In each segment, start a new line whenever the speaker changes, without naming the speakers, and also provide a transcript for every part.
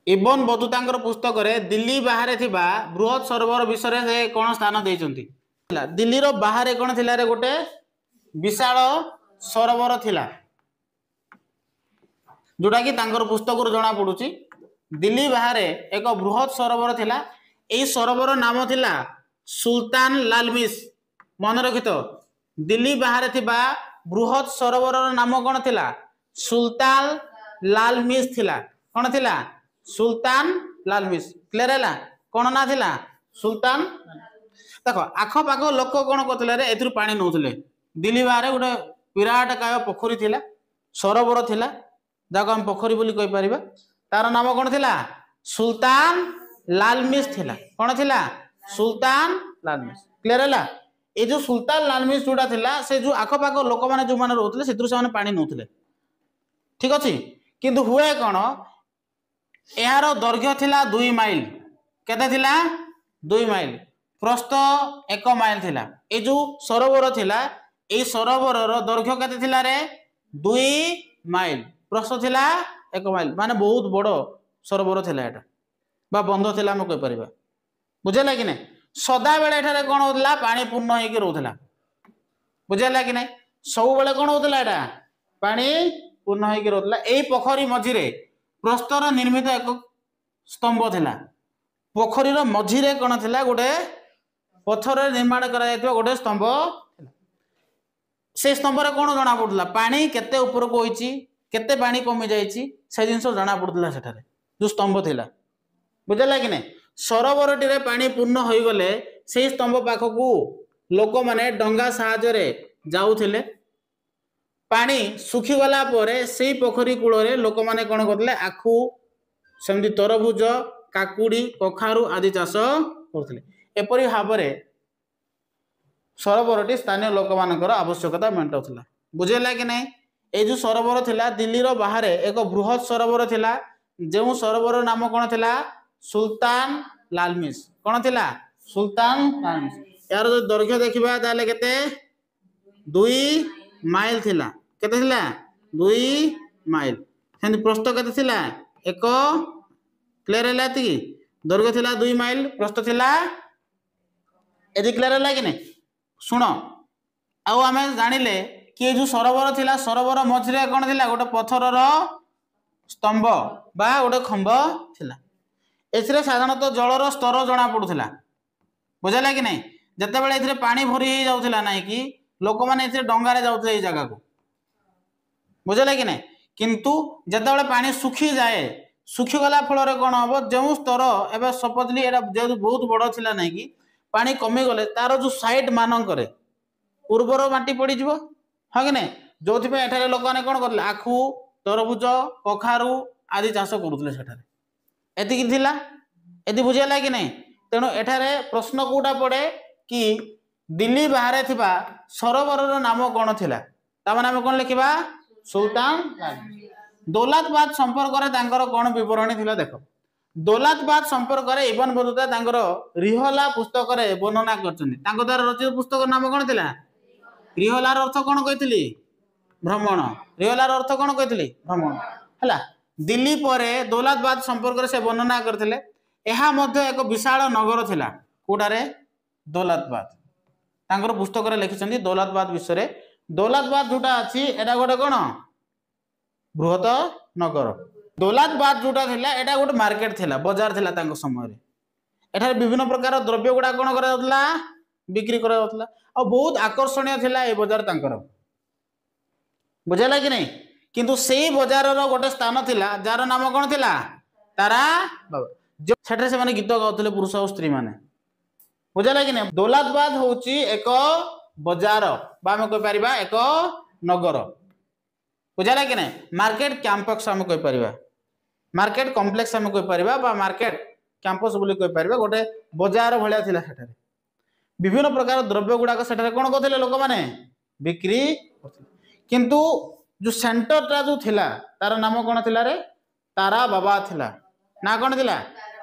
Ibn Battuta पुस्तक में दिल्ली बाहर थिबा बृहत सरोवर विषय से कौन स्थान देइचंती दिल्ली रो बाहर कौन थिला रे गोटे विशाल सरोवर थिला जोटा कि तांकर पुस्तक जना पड़ुची दिल्ली बाहर एक बृहत सरोवर थिला एई सरोवर नाम थिला सुल्तान लालमिस मन रखित दिल्ली बाहर थिबा बृहत सरोवर नाम कौन थिला सुल्तान लालमिस थिला कौन थिला सुल्तान लालमिस क्लियर है कौन ना थिला सुल्तान देखो आख पाख लोक कौन करते एथुर पानी नौले दिल्ली बाहर गोटे विराट काय पोखरी थिला सरोवर थिला जाको हम पोखरी बोली कहि परिबा तार नाम कौन थिला सुल्तान लालमिस थिला कौन थिला सुल्तान लालमिस क्लियर है ये जो सुल्तान लालमिस जोड़ा थिला से जो आख पाख लोक माने जो माने रहउतले सेथुर से माने पानी नौले ठीक अछि किंतु हुए कौन यार दैर्घ्य थिला 2 माइल केते थिला 2 माइल प्रस्थ 1 माइल थिला ए जो सरोवर थिला ए सरोवर रो दैर्घ्य केते थिला रे 2 माइल प्रस्थ थिला 1 माइल माने बहुत बड़ सरोवर थिला एटा बा बंध थिला हम कहि परिबा बुझला कि नै सदा बेले एठारे कोन होतला पानी पूर्ण होई के रहउतला बुझला कि नै सब बेले कोन होतला एटा पानी पूर्ण होई के रहउतला एई पोखरी मझिरे प्रस्तर निर्मित एक स्तंभ थिला पोखरीर मझिरे कौन थिला गोटे पत्थर निर्माण करा जायतिबा गोटे स्तंभ से स्तंभ रे कौन जना पड़ुला पानी केते ऊपर को होईची केते पानी कमी जाईची से जिंस जना पड़ुला सेठारे जो स्तंभ थिला बुझला कि नै सरोवरटी रे पानी पूर्ण होई गले से स्तंभ पाखकू लोक माने डंगा सहायता रे जाउथिले पानी सुखी गला परे से पोखरी कूल लोक माने कौन करते आखु सेमती तरभुज काकुड़ी कखारु आदि चाष करते एपरी भाव में सरोवरटी स्थानीय लोक मानकर आवश्यकता मेटाउला बुझेगा कि नहीं ये जो सरोवर थिला दिल्ली रो बाहर एक बृहत सरोवर थिला जो सरोवर नाम कौन थिला सुल्तान लालमिस कौन थिला सुल्तान लालमिस यार जो दैर्घ्य देखा ताले केते 2 माइल थिला केते थिला 2 माइल सेंति प्रस्थ केते थिला 1 क्लियर हैला ती दैर्घ्य थिला 2 माइल प्रस्थ थिला एदि क्लियर हैला कि नै सुनो आउ आमे जानिले कि जो सरोवर थिला सरोवर मझिरे कोन थिला गोटे पत्थरर स्तंभ बा गोटे खंभ थिला एथिरे साधारणतः जलर स्तर जना पडुथिला बुझला कि नै जते बेले एथिरे पानी भरी ही जाउथिला नै कि लोक माने डंगारे जाउथे ए जगह को बुझला कि नहीं किंतु जते बेले पानी सुखी जाए सुखी गला फल कौन हम जो स्तर एवं सपोजली एटा जेहेतु बहुत बड़ थिला नहीं कि पानी कमी गले तार जो साइड मानक उर्वर माटी पड़ जाव हाँ कि नहीं जो एठारे लोक मैंने कौन करते आखु तरभुज कखारु आदि चाष करुले एति बुझेगा कि नहीं तेणु एठारे प्रश्न कोटा पड़े कि दिल्ली बाहर थिबा सरोवर नाम कौन थिला तामाने हम कौन लिखा सुल्तान दौलताबाद संपर्क में कौन विवरणी थिला देखो दौलताबाद संपर्क में इबन बतूता रिहला पुस्तक रे वर्णना करछन्ती द्वारा रचित पुस्तक नाम कौन थिला रिहलार अर्थ कौन कही भ्रमण रिहलार अर्थ कौन कही भ्रमण है दिल्ली पर दौलताबाद संपर्क में से वर्णना करथिले एहा मध्य एक विशाल नगर थिला कोटारे दौलताबाद तांकर पुस्तक रे लिखिसंती दौलताबाद विषय दौलताबाद जोटा अच्छी एटा गोटे कौन बृहत नगर दौलताबाद जोटा थिला एटा गोटे मार्केट थिला बाजार थिला तांको समय रे एठार विभिन्न प्रकार द्रव्य गुडा कौन करा जाउतला बिक्री करा जाउतला आ बहुत आकर्षणीय थिला ए बाजार तांकर बुझला कि नहीं किंतु सेही बाजार रो गोटे स्थान थिला जार नाम कौन थिला तारा बाबा सेठे से माने गीत गाउतले पुरुष और स्त्री माने बुझला कि नहीं दौलताबाद होची एक बजार बा कहि परिबा एक नगर बुझला कि नहीं मार्केट कैंपस हम कहि परिबा मार्केट कॉम्प्लेक्स हम कहि परिबा बा मार्केट कैंपस बोली कहि परिबा गोटे बजार भलिया थिला सेठारे विभिन्न प्रकार द्रव्य गुडाक सेठारे कोन करथिले लोक माने बिक्री करथिले किंतु जो सेंटरटा जो थिला तार नाम कोन थिला रे ताराबाद थिला ना कोन थिला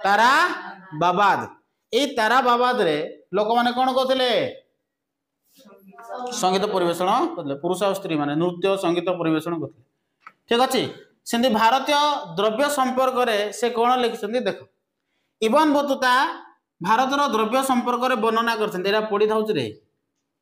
ताराबाद ए ताराबाद रे लोक माने कोन करथिले संगीत परिवेषण करथिले पुरुष और स्त्री माने नृत्य संगीत परिवेषण करथिले ठीक अछि सेमती भारतीय द्रव्य संपर्क में से कौन लिखिं देख इबन बतुता भारतर द्रव्य संपर्क में वर्णना कर पढ़ी था रे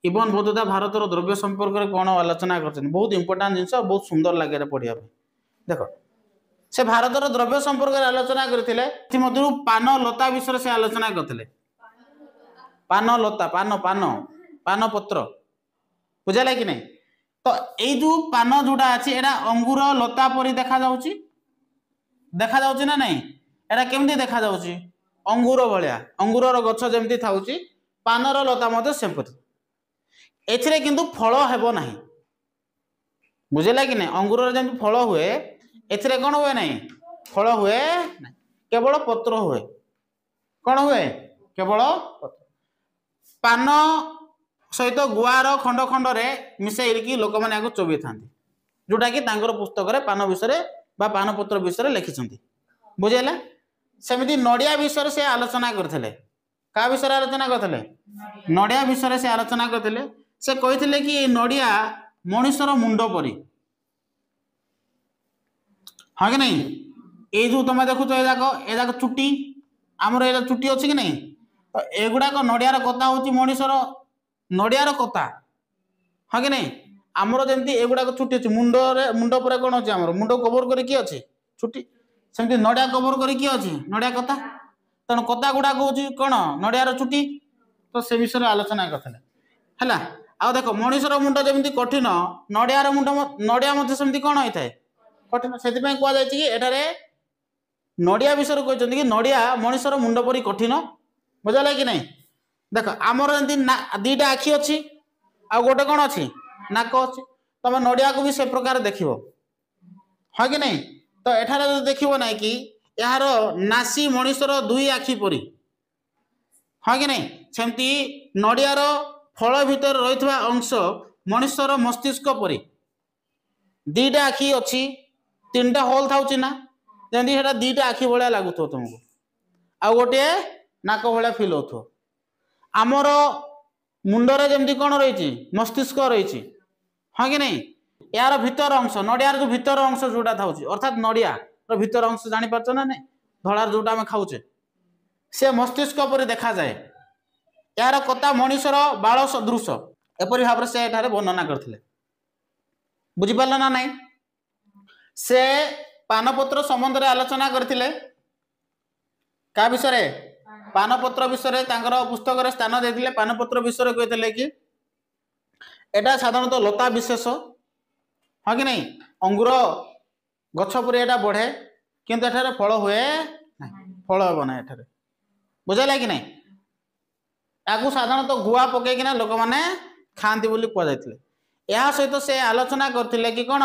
इबन बतुता भारतर द्रव्य संपर्क में कौन आलोचना कर बहुत इंपोर्टां जिन बहुत सुंदर लगे पढ़िया देख से भारतर द्रव्य संपर्क में आलोचना करते पान लता विषय से आलोचना करते पान लता पान पान पान पत्र बुझाला कि नहीं तो ये जो पान जोड़ा अच्छी एटा अंगूर लता परी देखा ना नहीं एटा केमती देखा अंगूर भाया अंगूर गछ जमती था पानर लता मत सेमती एथिरे किंतु फल हेब नहीं बुझेला कि नहीं अंगूर जमी फल हुए एथिरे कौन हुए नहीं फल हुए नहीं केवल पत्र हुए कौन हुए केवल पत्र पान सहित गुआर खंड खंड रे मिसाई लोक मैंने चोबी था जोटा कि पुस्तक रे पान विषय बा पान पत्र विषय लिखिं बुझेला सेमती नड़िया विषय से आलोचना करते क्या विषय आलोचना करते नड़िया विषय से आलोचना करते से कहते कि नड़िया मनुष्यर मुंड परी हाँ कि नहीं ये जो तुम देखुच एजाक चुट्टी आमर ये चुट्टी अच्छी कि नहीं तो एगुड़ाक नड़ियार कथा हूँ मनुष्यर नड़ियार कथा हाँ कि नहीं आमर जमी एगुड़ाक चुट्टी अच्छी मुंड पर कौन अच्छे आम मुंड कवर कर किए अच्छे चुट्टी सेमती नड़िया कवर कर किए अच्छे नड़िया कथा तेणु कथा गुड़ाक हूँ कौन नड़ियार चुट्टी तो से विषय आलोचना करते है आ देख मनुष्यर मुंड जमी कठिन नड़ियार मुंड नड़िया सेमती कौन होता है कठिन से कहुए नड़िया विषय कहते कि नड़िया मनुष्यर मुंड परी कठिन बुझाला कि नहीं देख आमर एमती दीटा आखि अच्छी आ गोटे कौन अच्छी नाक अच्छी तुम नड़िया को भी से प्रकार देख हाँ कि नहीं तो एठार देख ना कि यार नासी मनुष्यर दुई आखि परी हाँ कि नहीं सेमती नड़ियार फल भितर रही अंश मनुष्यर मस्तिष्क परी दीटा आखि अच्छी तीन टा होल था ना जमी से दीटा आखि भाया लगुथ तुमको आ गोटे नाक भाया फिल हो आमर मुंडरे जमी कौन रही मस्तिष्क रही हाँ कि नहीं यार भितर अंश नड़ियार जो भितर अंश जोटा था अर्थात नड़िया भितर अंश जापार ना नहीं धड़ार जोटा आम खाऊे से मस्तिष्क पर देखा जाए यार कथा मनुष्यर बाल सदृश एपरी भाव से वर्णना करते बुझिपार ना नहीं से पानपत्र संबंध में आलोचना करते क्या विषय पानपत्र विषय पुस्तक रे स्थान देते पानपत्र विषय कहते कि एटा साधारणतः लता विशेष हाँ कि नहीं अंगूर गछपुर एटा बढ़े किंतु एठारे फल हुए फल हे ना एठारे बुझाला कि नहीं या साधारणतः गुआ पकईकिना लोक मैंने खाती बोली कहुले या सहित से आलोचना करते कि कौन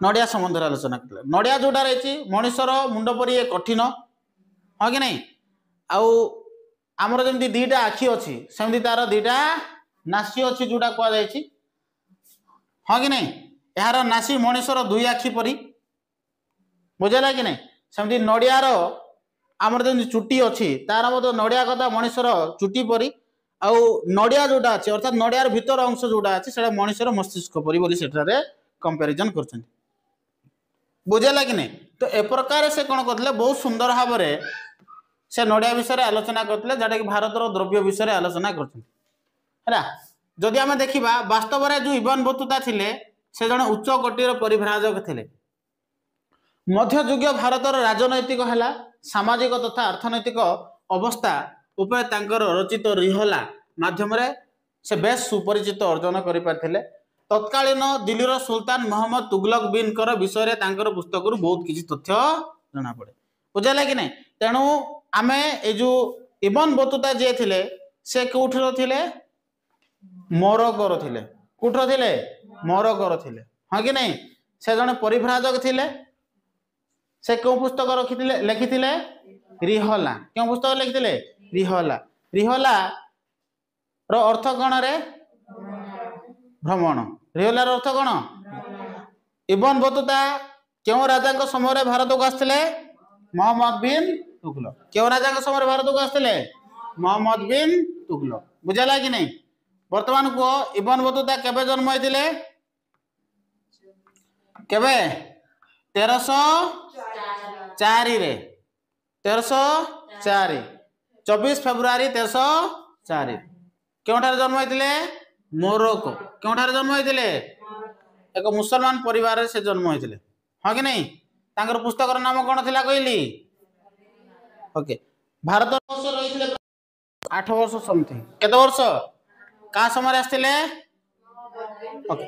नड़िया संबंध आलोचना करते नड़िया जोटा रही मनुष्यर मुंड परी कठिन हाँ कि नहीं आमर जमी दीटा आखि अच्छी सेमती तार दीटा नासी अच्छी जोटा कहुई हाँ कि नहीं यार नासी मनुष्यर दुई आखि परी बुझेगा कि नहीं सेमती नड़ियार आमर जमी चुट्टी अच्छी तार मतलब नड़िया कथा मनुष्यर चुट्टी परी आउ नड़िया जोटा अच्छे अर्थात नड़ियार भितर अंश जोटा अच्छे से मनुष्यर मस्तिष्क परी बोली सेठारे कंपैरिजन कर बुझेगा कि नहीं तो ए प्रकार से कौन करते बहुत सुंदर भाव से नड़िया विषय आलोचना करते जोटा कि भारतर द्रव्य विषय आलोचना कर जदि आम देखा वास्तव में जो इबन बतुता थिले से जड़े उच्च कोटीर परिभ्राजक थे मध्ययुगीय भारतर राजनैतिक है सामाजिक तथा अर्थनैतिक अवस्था उपर तांकर रचित रिहला माध्यम से बेस सुपरिचित अर्जन कर तत्कालीन दिल्लीर सुल्तान मोहम्मद तुगलक बिन विषय पुस्तक बहुत किसी तथ्य जना पड़े बुझाला कि नहीं तेणु आम जो इबन बतुता जी थे से कौठर थे मोरकर थे कौठर थे मोरकर थे हाँ कि नहीं से जड़े परिभ्राजक थे से क्यों पुस्तक रखी लिखी रिहला क्यों पुस्तक लिखी रिहला रिहला रो अर्थ कौन रे भ्रमण रिहलार अर्थ कौन इबन बतुता क्यों राजा समय भारत को आसते मोहम्मद बिन तुगलक क्यों राजा समय भारत को आसते मोहम्मद बिन तुगलक बुझाला कि नहीं वर्तमान को इबन बतुता केबे जन्म होते केबे 1304 रे 1304 24 फेब्रुआरी 1304 क्योंठार जन्म होते मोरोको क्योंठार जन्म होते एक मुसलमान परिवार से जन्म होते हाँ कि नहीं तांकर पुस्तकर नाम कौन थिला कहली ओके भारत वर्ष रही 8 वर्ष समथिंग केते वर्ष का समय आसते ओके